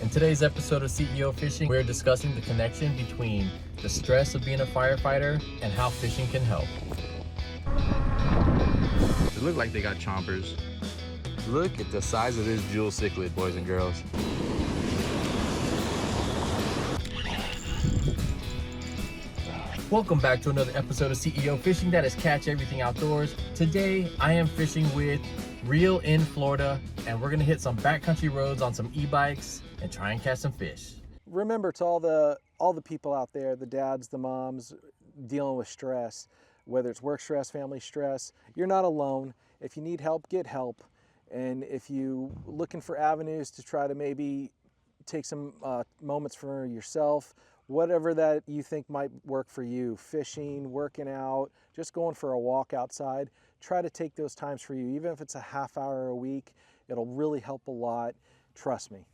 In today's episode of CEO Fishing, we're discussing the connection between the stress of being a firefighter and how fishing can help. They look like they got chompers. Look at the size of this jewel cichlid, boys and girls. Welcome back to another episode of CEO Fishing, that is Catch Everything Outdoors. Today, I am fishing with Reel in Florida, and we're gonna hit some backcountry roads on some e-bikes and try and catch some fish. Remember, to all the people out there, the dads, the moms, dealing with stress, whether it's work stress, family stress, you're not alone. If you need help, get help. And if you looking for avenues to try to maybe take some moments for yourself, whatever that you think might work for you, fishing, working out, just going for a walk outside, try to take those times for you. Even if it's a half hour a week, it'll really help a lot. Trust me.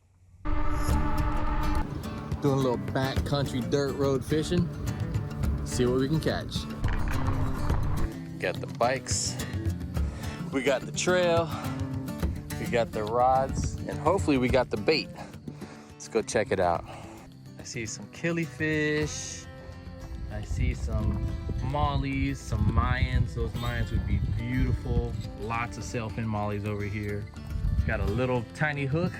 Doing a little backcountry dirt road fishing. See what we can catch. Got the bikes, we got the trail, we got the rods, and hopefully we got the bait. Let's go check it out. I see some killifish. I see some mollies, some Mayans. Those Mayans would be beautiful. Lots of sailfin mollies over here. Got a little tiny hook.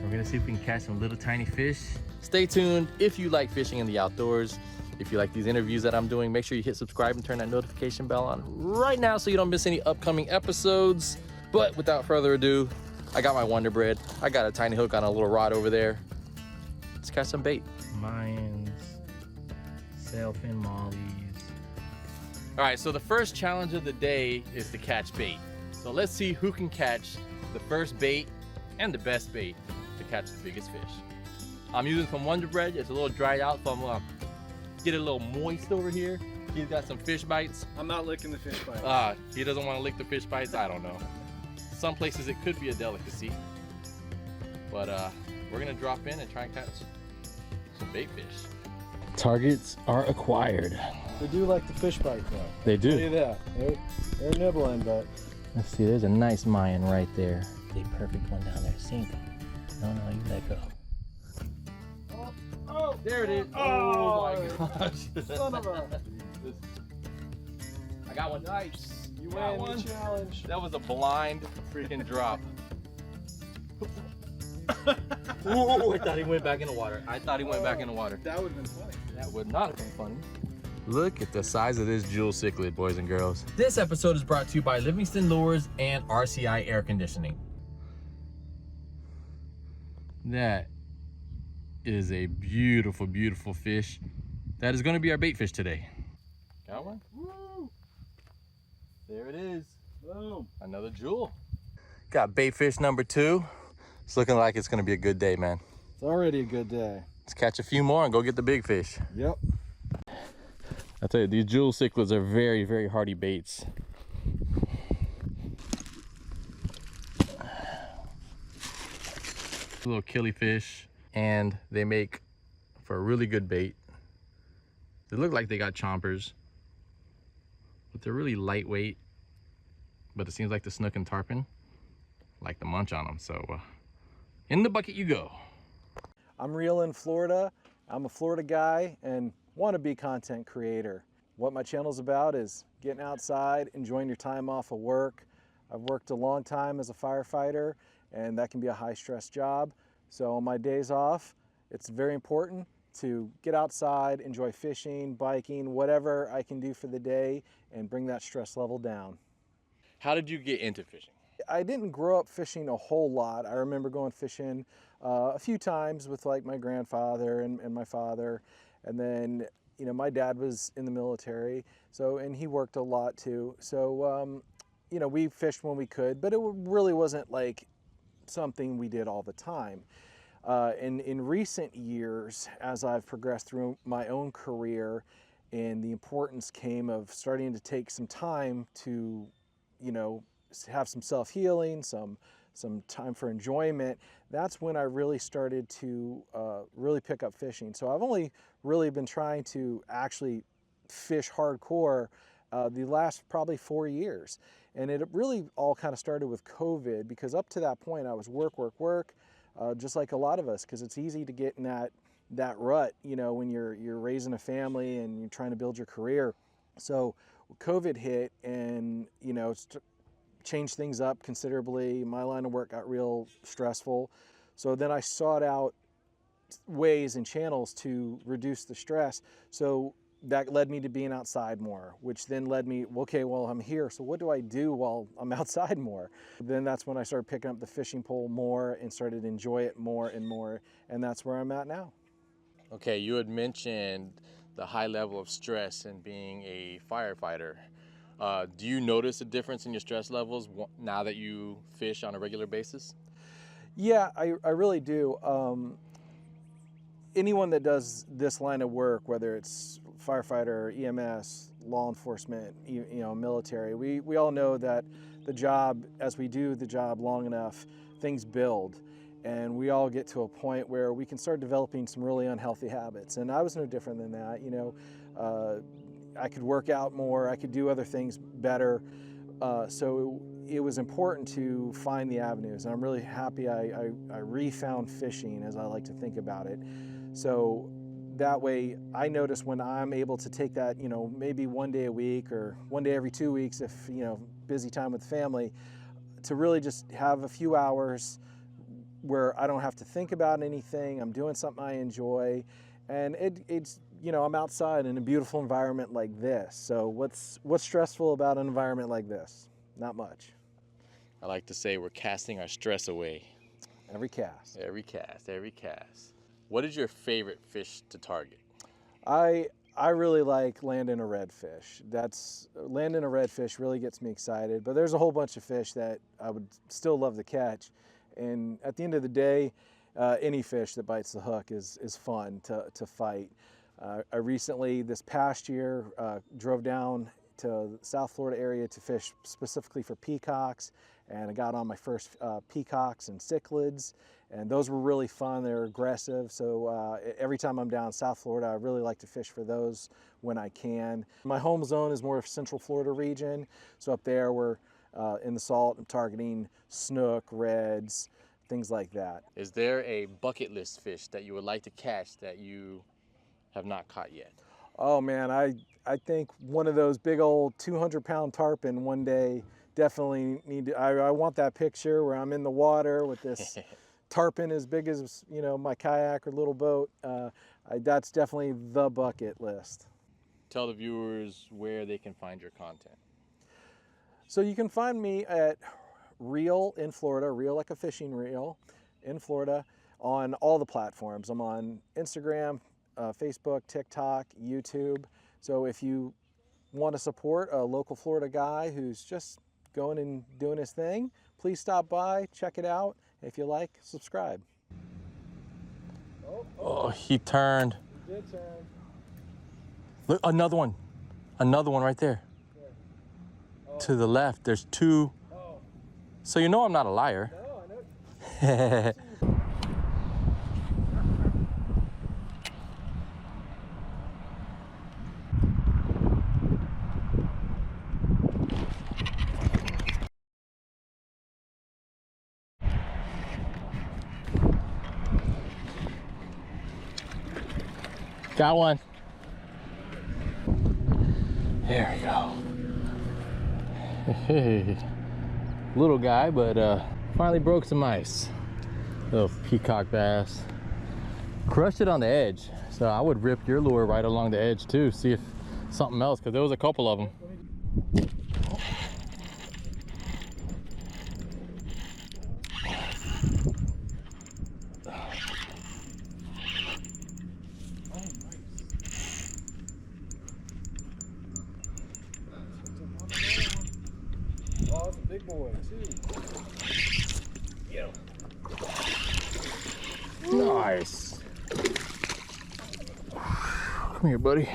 We're gonna see if we can catch some little tiny fish. Stay tuned if you like fishing in the outdoors. If you like these interviews that I'm doing, make sure you hit subscribe and turn that notification bell on right now so you don't miss any upcoming episodes. But without further ado, I got my Wonder Bread. I got a tiny hook on a little rod over there. Let's catch some bait. Mayans, sailfin mollies. All right, so the first challenge of the day is to catch bait. So let's see who can catch the first bait and the best bait to catch the biggest fish. I'm using some Wonder Bread. It's a little dried out, so I'm gonna get it a little moist over here. He's got some fish bites. I'm not licking the fish bite. He doesn't want to lick the fish bites. I don't know. Some places it could be a delicacy, but we're gonna drop in and try and catch some bait fish. Targets are acquired. They do like the fish bite though. They Tell do. you that. They're nibbling, but Let's see, there's a nice Mayan right there. The perfect one down there. Sink. No, you let go. oh, There it is. Oh, my gosh. son of a! I got one. Nice. You Got win one. the challenge. That was a blind freaking drop. Ooh, I thought he went back in the water. That would have been funny. That would not have been funny. Look at the size of this jewel cichlid, boys and girls. This episode is brought to you by Livingston Lures and RCI Air Conditioning. That is a beautiful, beautiful fish. That is going to be our bait fish today. Got one? Woo! There it is. Boom. Another jewel. Got bait fish number 2. It's looking like it's going to be a good day, man. It's already a good day. Let's catch a few more and go get the big fish. Yep. I tell you, these jewel cichlids are very, very hardy baits. Little killifish, and they make for a really good bait. They look like they got chompers, but they're really lightweight. But it seems like the snook and tarpon like to munch on them. So in the bucket you go. I'm Reel in Florida. I'm a Florida guy and wannabe content creator. What my channel's about is getting outside, enjoying your time off of work. I've worked a long time as a firefighter, and that can be a high-stress job. So on my days off, it's very important to get outside, enjoy fishing, biking, whatever I can do for the day, and bring that stress level down. How did you get into fishing? I didn't grow up fishing a whole lot. I remember going fishing a few times with like my grandfather and my father. And then, you know, my dad was in the military, and he worked a lot too. So, you know, we fished when we could, but it really wasn't like something we did all the time. In recent years, as I've progressed through my own career, and the importance came of starting to take some time to, you know, have some self-healing, some time for enjoyment, that's when I really started to really pick up fishing. So I've only really been trying to actually fish hardcore the last probably 4 years. And it really all kind of started with COVID, because up to that point I was work. just like a lot of us, because it's easy to get in that rut, you know, when you're raising a family and you're trying to build your career. So COVID hit, and you know, it's changed things up considerably. My line of work got real stressful. So then I sought out ways and channels to reduce the stress. So that led me to being outside more, which then led me, okay, well, I'm here, so what do I do while I'm outside more? Then that's when I started picking up the fishing pole more and started to enjoy it more and more, and that's where I'm at now. Okay, you had mentioned the high level of stress in being a firefighter. Do you notice a difference in your stress levels now that you fish on a regular basis? Yeah, I really do. Anyone that does this line of work, whether it's firefighter, EMS, law enforcement, you know, military, we all know that the job, as we do the job long enough, things build. And we all get to a point where we can start developing some really unhealthy habits. And I was no different than that. You know, I could work out more, I could do other things better. So it was important to find the avenues. And I'm really happy I refound fishing, as I like to think about it. So that way I notice when I'm able to take that, you know, maybe one day a week or one day every 2 weeks, if, you know, busy time with family, to really just have a few hours where I don't have to think about anything. I'm doing something I enjoy, and it's, you know, I'm outside in a beautiful environment like this. So what's stressful about an environment like this? Not much. I like to say we're casting our stress away. Every cast. Every cast, every cast. What is your favorite fish to target? I really like landing a redfish. Landing a redfish really gets me excited, but there's a whole bunch of fish that I would still love to catch. And at the end of the day, any fish that bites the hook is fun to fight. I recently, this past year, drove down to the South Florida area to fish specifically for peacocks, and I got on my first peacocks and cichlids, and those were really fun. They're aggressive, so every time I'm down in South Florida, I really like to fish for those when I can. My home zone is more of Central Florida region, so up there we're in the salt, I'm targeting snook, reds, things like that. Is there a bucket list fish that you would like to catch that you have not caught yet? Oh man, I think one of those big old 200-pound tarpon one day. Definitely need to, I want that picture where I'm in the water with this tarpon as big as, you know, my kayak or little boat. That's definitely the bucket list. Tell the viewers where they can find your content. So you can find me at Reel in Florida, Reel like a fishing reel in Florida, on all the platforms. I'm on Instagram, Facebook, TikTok, YouTube. So if you want to support a local Florida guy who's just going and doing his thing, please stop by, check it out. If you like, subscribe. Oh, he turned. He did turn. Look, another one right there. Oh. To the left, there's two. Oh. So you know I'm not a liar. No, I know. Got one. There we go. Hey, little guy, but finally broke some ice. Little peacock bass. Crushed it on the edge. So I would rip your lure right along the edge too, see if something else, because there was a couple of them. Oh, it's a big boy too. Yeah. Nice. Come here, buddy.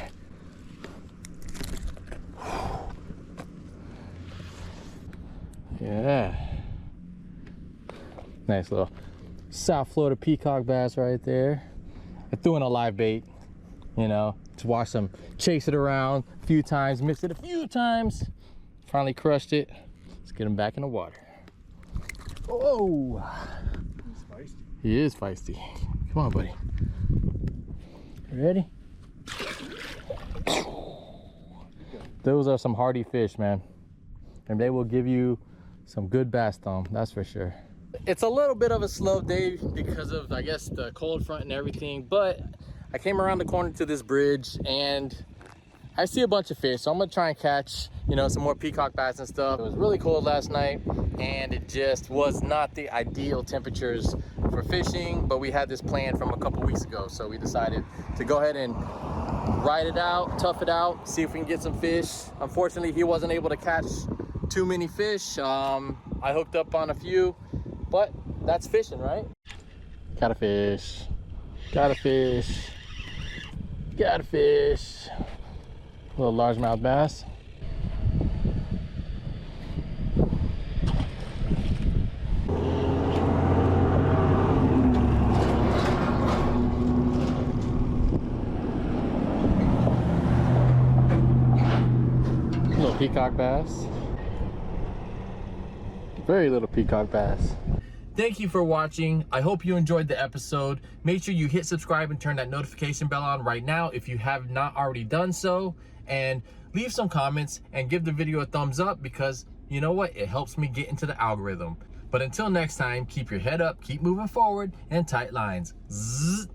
Yeah. Nice little South Florida peacock bass right there. I threw in a live bait, you know, to watch them chase it around a few times, mix it a few times. Finally crushed it. Let's get him back in the water. Oh. He's feisty. He is feisty. Come on, buddy. Ready? Those are some hardy fish, man. And they will give you some good bass, Tom, that's for sure. It's a little bit of a slow day because of, I guess, the cold front and everything, but I came around the corner to this bridge and I see a bunch of fish, so I'm gonna try and catch, you know, some more peacock bass and stuff. It was really cold last night and it just was not the ideal temperatures for fishing, but we had this plan from a couple weeks ago, so we decided to go ahead and ride it out, tough it out, see if we can get some fish. Unfortunately, he wasn't able to catch too many fish. I hooked up on a few, but that's fishing, right? Got a fish, got a fish, got a fish. A little largemouth bass. Little peacock bass. Very little peacock bass. Thank you for watching. I hope you enjoyed the episode. Make sure you hit subscribe and turn that notification bell on right now if you have not already done so. And leave some comments and give the video a thumbs up because you know what? It helps me get into the algorithm. But until next time, keep your head up, keep moving forward, and tight lines. Zzz.